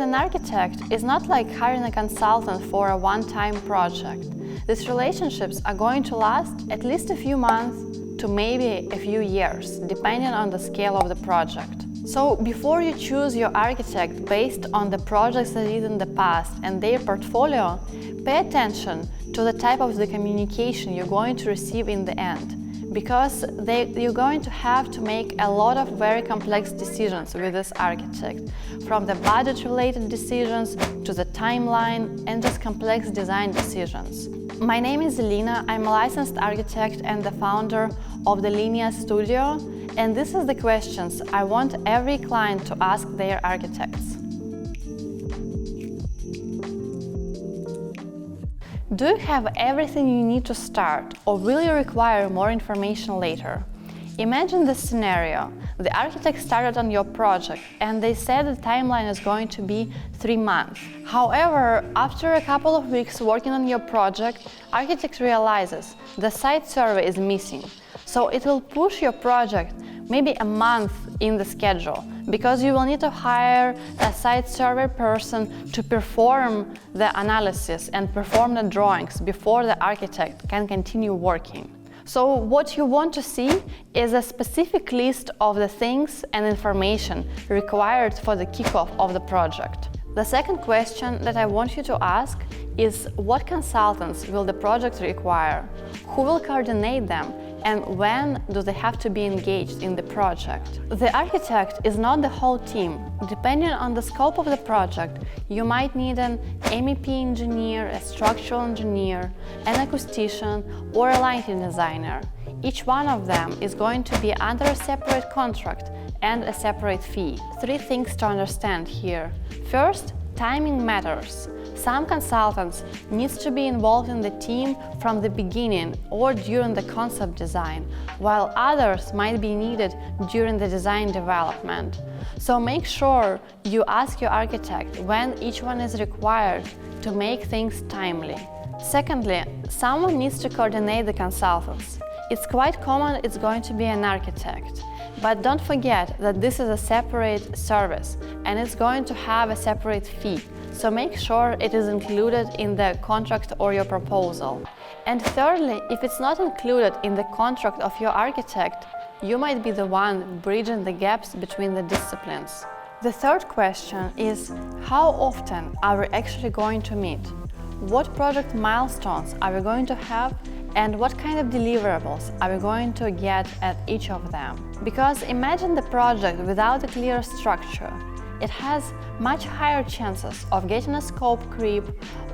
Hiring an architect is not like hiring a consultant for a one-time project. These relationships are going to last at least a few months to maybe a few years, depending on the scale of the project. So before you choose your architect based on the projects they did in the past and their portfolio, pay attention to the type of the communication you're going to receive in the end, because you're going to have to make a lot of very complex decisions with this architect, from the budget-related decisions to the timeline and just complex design decisions. My name is Elina. I'm a licensed architect and the founder of the Linea Studio, and this is the questions I want every client to ask their architects. Do you have everything you need to start, or will you require more information later? Imagine this scenario. The architect started on your project and they said the timeline is going to be 3 months. However, after a couple of weeks working on your project, architect realizes the site survey is missing. So it will push your project maybe a month in the schedule, because you will need to hire a site survey person to perform the analysis and perform the drawings before the architect can continue working. So what you want to see is a specific list of the things and information required for the kickoff of the project. The second question that I want you to ask is what consultants will the project require? Who will coordinate them? And when do they have to be engaged in the project? The architect is not the whole team. Depending on the scope of the project, you might need an MEP engineer, a structural engineer, an acoustician, or a lighting designer. Each one of them is going to be under a separate contract and a separate fee. 3 things to understand here. First, timing matters. Some consultants need to be involved in the team from the beginning or during the concept design, while others might be needed during the design development. So make sure you ask your architect when each one is required to make things timely. Secondly, someone needs to coordinate the consultants. It's quite common it's going to be an architect. But don't forget that this is a separate service and it's going to have a separate fee, so make sure it is included in the contract or your proposal. And thirdly, if it's not included in the contract of your architect, you might be the one bridging the gaps between the disciplines. The third question is, how often are we actually going to meet? What project milestones are we going to have? And what kind of deliverables are we going to get at each of them? Because imagine the project without a clear structure. It has much higher chances of getting a scope creep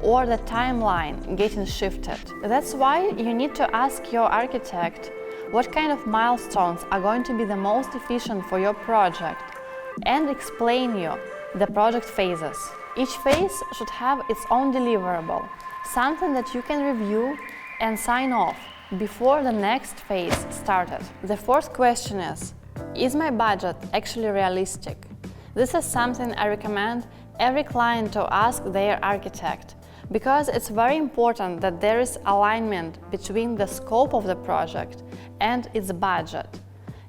or the timeline getting shifted. That's why you need to ask your architect what kind of milestones are going to be the most efficient for your project and explain you the project phases. Each phase should have its own deliverable, something that you can review and sign off before the next phase started. The fourth question is my budget actually realistic? This is something I recommend every client to ask their architect, because it's very important that there is alignment between the scope of the project and its budget.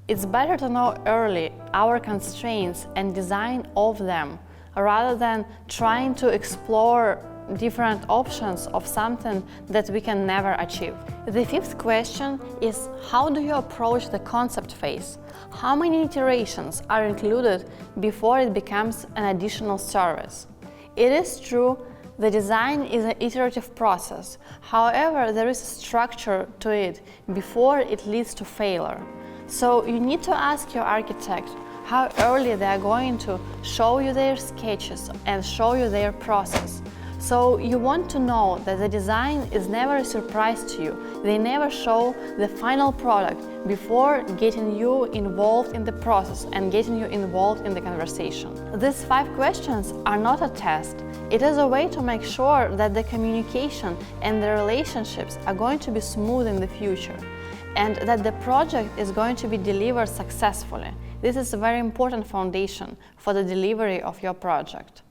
It's better to know early our constraints and design of them, rather than trying to explore different options of something that we can never achieve. The fifth question is, how do you approach the concept phase? How many iterations are included before it becomes an additional service? It is true, the design is an iterative process. However, there is a structure to it before it leads to failure. So you need to ask your architect how early they are going to show you their sketches and show you their process. So you want to know that the design is never a surprise to you. They never show the final product before getting you involved in the process and getting you involved in the conversation. These 5 questions are not a test. It is a way to make sure that the communication and the relationships are going to be smooth in the future, and that the project is going to be delivered successfully. This is a very important foundation for the delivery of your project.